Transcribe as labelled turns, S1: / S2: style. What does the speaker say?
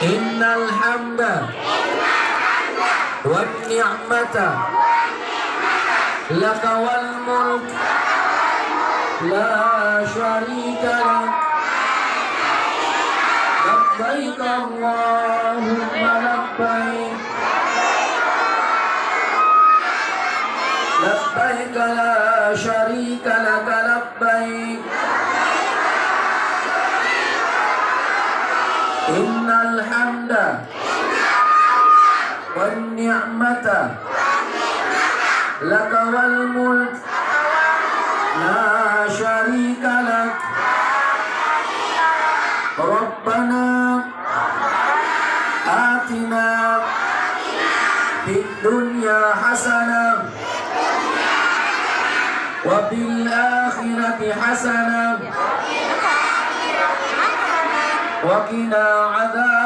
S1: إن الحمد والنعمة لك والملك لا شريك لك لبيك اللهم لبيك لبيك لا شريك لك لبيك إن الحمد والنعمة لك والملك لا شريك لك ربنا آتنا في الدنيا حسنة وفي الآخرة حسنة وقنا عذاب